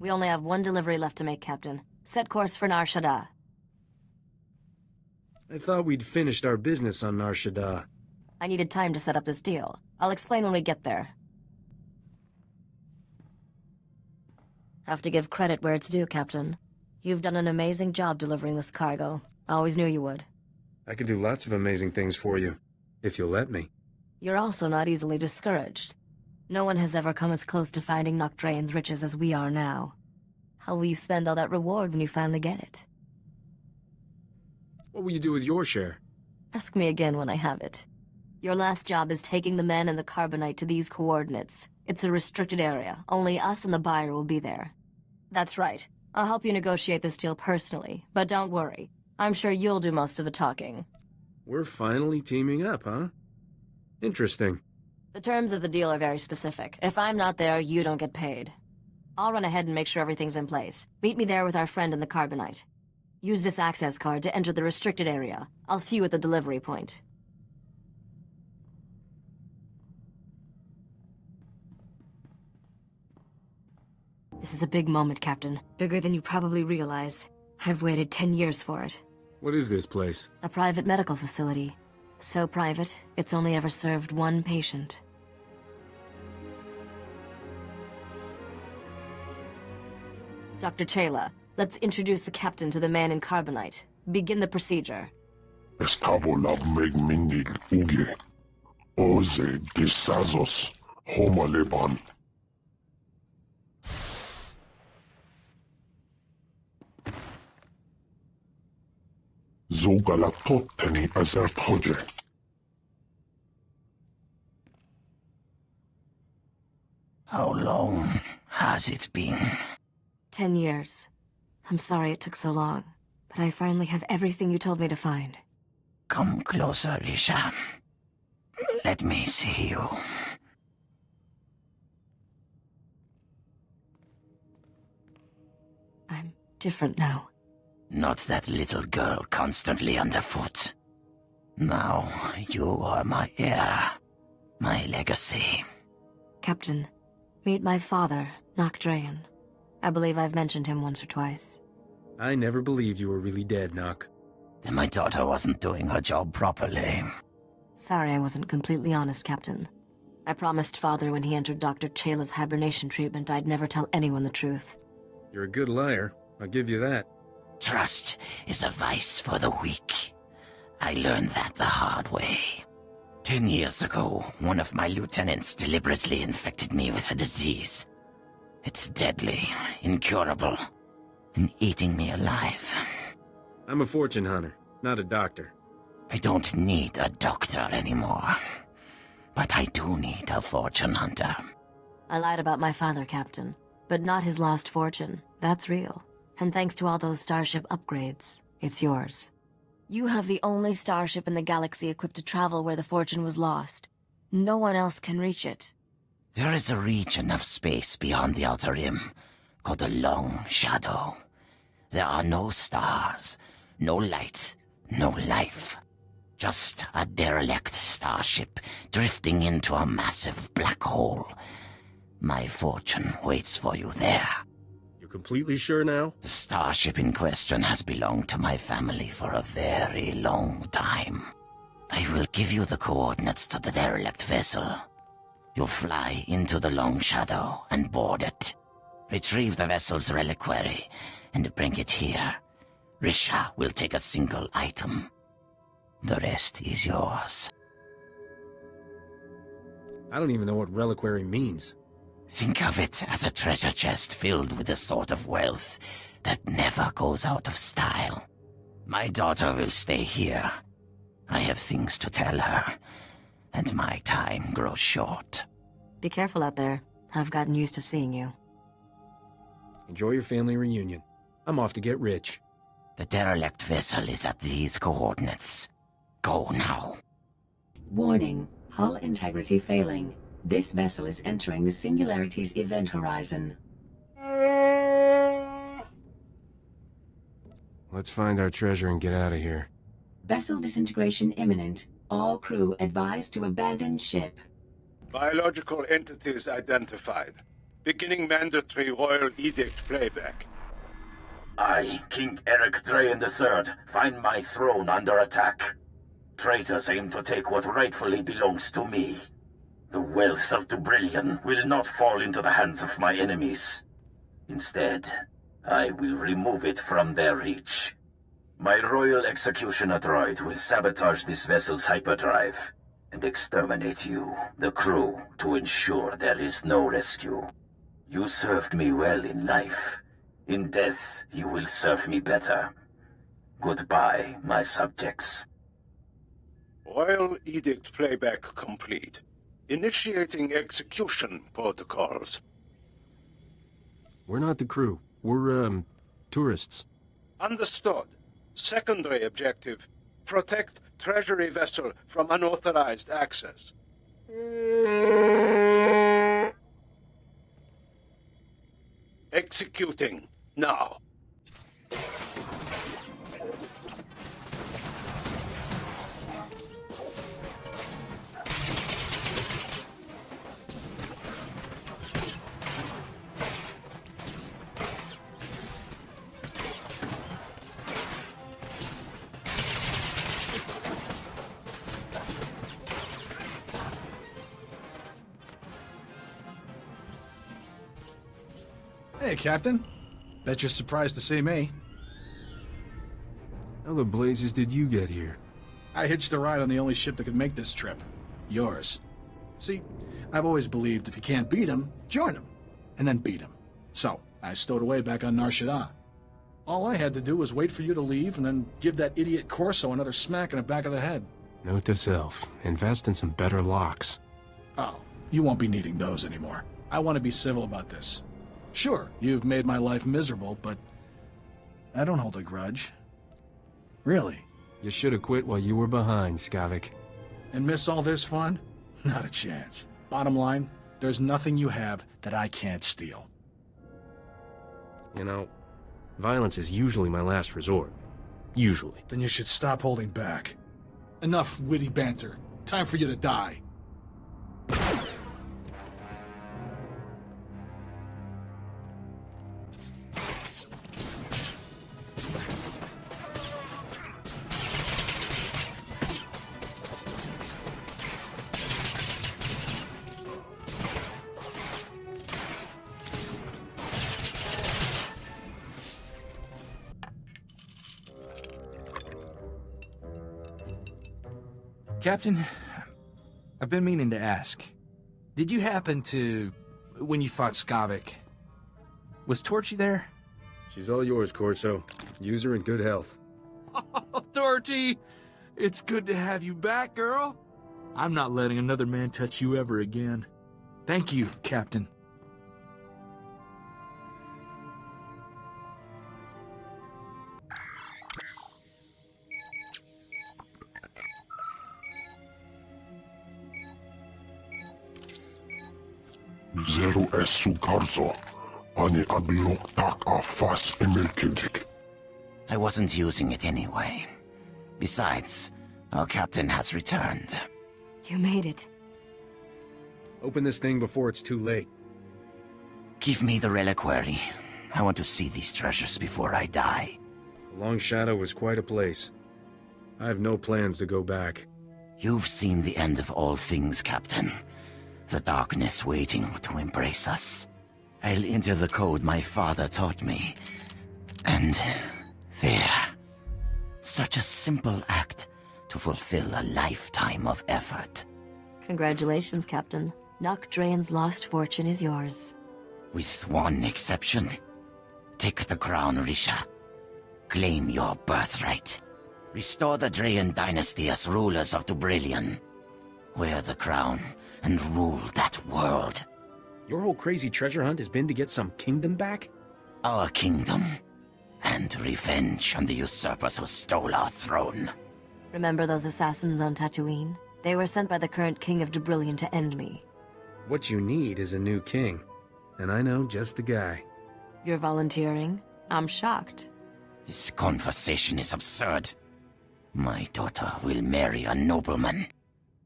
We only have one delivery left to make, Captain. Set course for Nar Shaddaa. I thought we'd finished our business on Nar Shaddaa. I needed time to set up this deal. I'll explain when we get there. Have to give credit where it's due, Captain. You've done an amazing job delivering this cargo. I always knew you would. I can do lots of amazing things for you, if you'll let me. You're also not easily discouraged. No one has ever come as close to finding Nocdrayan's riches as we are now. How will you spend all that reward when you finally get it? What will you do with your share? Ask me again when I have it. Your last job is taking the men and the carbonite to these coordinates. It's a restricted area. Only us and the buyer will be there. That's right. I'll help you negotiate this deal personally, but don't worry. I'm sure you'll do most of the talking. We're finally teaming up, huh? Interesting. The terms of the deal are very specific. If I'm not there, you don't get paid. I'll run ahead and make sure everything's in place. Meet me there with our friend in the carbonite. Use this access card to enter the restricted area. I'll see you at the delivery point. This is a big moment, Captain. Bigger than you probably realized. I've waited 10 years for it. What is this place? A private medical facility. So private, it's only ever served one patient. Dr. Chayla, let's introduce the captain to the man in carbonite. Begin the procedure. Estavolab megmindig uge. Oze desazos homaleban. Zogalatotteni azerthoje. How long has it been? 10 years. I'm sorry it took so long, but I finally have everything you told me to find. Come closer, Risha. Let me see you. I'm different now. Not that little girl constantly underfoot. Now you are my heir, my legacy. Captain, meet my father, Nocdrayan. I believe I've mentioned him once or twice. I never believed you were really dead, Nock. Then my daughter wasn't doing her job properly. Sorry I wasn't completely honest, Captain. I promised Father when he entered Dr. Chayla's hibernation treatment I'd never tell anyone the truth. You're a good liar. I'll give you that. Trust is a vice for the weak. I learned that the hard way. 10 years ago, one of my lieutenants deliberately infected me with a disease. It's deadly, incurable, and eating me alive. I'm a fortune hunter, not a doctor. I don't need a doctor anymore. But I do need a fortune hunter. I lied about my father, Captain, but not his lost fortune. That's real. And thanks to all those starship upgrades, it's yours. You have the only starship in the galaxy equipped to travel where the fortune was lost. No one else can reach it. There is a region of space beyond the Outer Rim, called the Long Shadow. There are no stars, no light, no life. Just a derelict starship drifting into a massive black hole. My fortune waits for you there. You're completely sure now? The starship in question has belonged to my family for a very long time. I will give you the coordinates to the derelict vessel. You'll fly into the Long Shadow and board it. Retrieve the vessel's reliquary and bring it here. Risha will take a single item. The rest is yours. I don't even know what reliquary means. Think of it as a treasure chest filled with the sort of wealth that never goes out of style. My daughter will stay here. I have things to tell her, and my time grows short. Be careful out there. I've gotten used to seeing you. Enjoy your family reunion. I'm off to get rich. The derelict vessel is at these coordinates. Go now. Warning, hull integrity failing. This vessel is entering the Singularity's event horizon. Let's find our treasure and get out of here. Vessel disintegration imminent. All crew advised to abandon ship. Biological entities identified. Beginning mandatory royal edict playback. I, King Eric Draen III, find my throne under attack. Traitors aim to take what rightfully belongs to me. The wealth of Dubrillion will not fall into the hands of my enemies. Instead, I will remove it from their reach. My royal executioner droid will sabotage this vessel's hyperdrive and exterminate you, the crew, to ensure there is no rescue. You served me well in life. In death, you will serve me better. Goodbye, my subjects. Royal edict playback complete. Initiating execution protocols. We're not the crew. We're, tourists. Understood. Secondary objective. Protect treasury vessel from unauthorized access. Executing now. Hey, Captain. Bet you're surprised to see me. How the blazes did you get here? I hitched a ride on the only ship that could make this trip. Yours. See, I've always believed if you can't beat 'em, join 'em. And then beat 'em. So, I stowed away back on Nar Shaddaa. All I had to do was wait for you to leave and then give that idiot Corso another smack in the back of the head. Note to self, invest in some better locks. Oh, you won't be needing those anymore. I want to be civil about this. Sure, you've made my life miserable, but I don't hold a grudge. Really. You should have quit while you were behind, Skavak. And miss all this fun? Not a chance. Bottom line, there's nothing you have that I can't steal. You know, violence is usually my last resort. Usually. Then you should stop holding back. Enough witty banter. Time for you to die. Captain, I've been meaning to ask. Did you happen to... when you fought Skavak, was Torchy there? She's all yours, Corso. Use her in good health. Oh, Torchy! It's good to have you back, girl. I'm not letting another man touch you ever again. Thank you, Captain. Zero esu karzo. Ani ablok tak a fas mmorpg. I wasn't using it anyway. Besides, our captain has returned. You made it. Open this thing before it's too late. Give me the reliquary. I want to see these treasures before I die. The Long Shadow was quite a place. I have no plans to go back. You've seen the end of all things, Captain. The darkness waiting to embrace us. I'll enter the code my father taught me. And there. Such a simple act to fulfill a lifetime of effort. Congratulations, Captain. Nock Draen's lost fortune is yours. With one exception. Take the crown, Risha. Claim your birthright. Restore the Draen dynasty as rulers of Dubrillion. Wear the crown and rule that world. Your whole crazy treasure hunt has been to get some kingdom back? Our kingdom. And revenge on the usurpers who stole our throne. Remember those assassins on Tatooine? They were sent by the current king of Dubrillion to end me. What you need is a new king. And I know just the guy. You're volunteering? I'm shocked. This conversation is absurd. My daughter will marry a nobleman.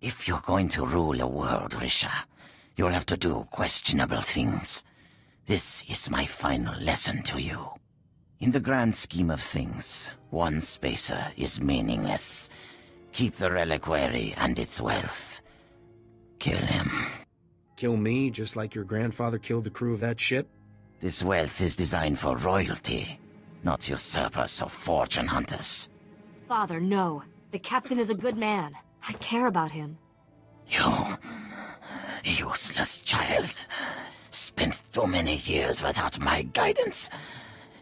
If you're going to rule a world, Risha, you'll have to do questionable things. This is my final lesson to you. In the grand scheme of things, one spacer is meaningless. Keep the reliquary and its wealth. Kill him. Kill me just like your grandfather killed the crew of that ship? This wealth is designed for royalty, not usurpers or fortune hunters. Father, no. The captain is a good man. I care about him. You useless child. Spent too many years without my guidance.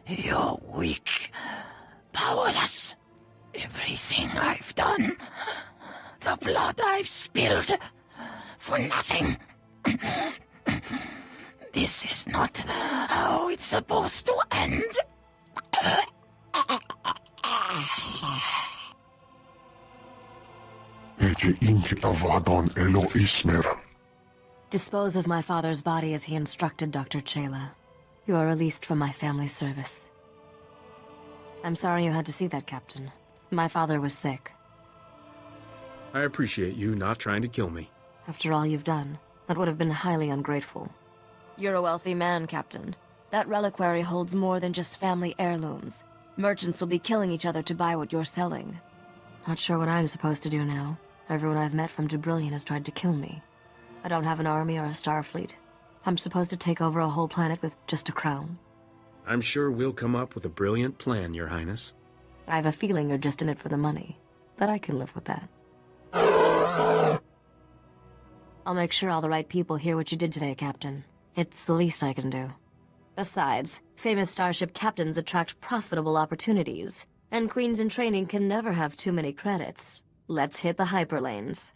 You're weak, powerless. Everything I've done, the blood I've spilled, for nothing. This is not how it's supposed to end. Dispose of my father's body as he instructed, Dr. Chayla. You are released from my family service. I'm sorry you had to see that, Captain. My father was sick. I appreciate you not trying to kill me. After all you've done, that would have been highly ungrateful. You're a wealthy man, Captain. That reliquary holds more than just family heirlooms. Merchants will be killing each other to buy what you're selling. Not sure what I'm supposed to do now. Everyone I've met from Dubrillion has tried to kill me. I don't have an army or a star fleet. I'm supposed to take over a whole planet with just a crown. I'm sure we'll come up with a brilliant plan, Your Highness. I have a feeling you're just in it for the money, but I can live with that. I'll make sure all the right people hear what you did today, Captain. It's the least I can do. Besides, famous starship captains attract profitable opportunities, and queens in training can never have too many credits. Let's hit the hyperlanes.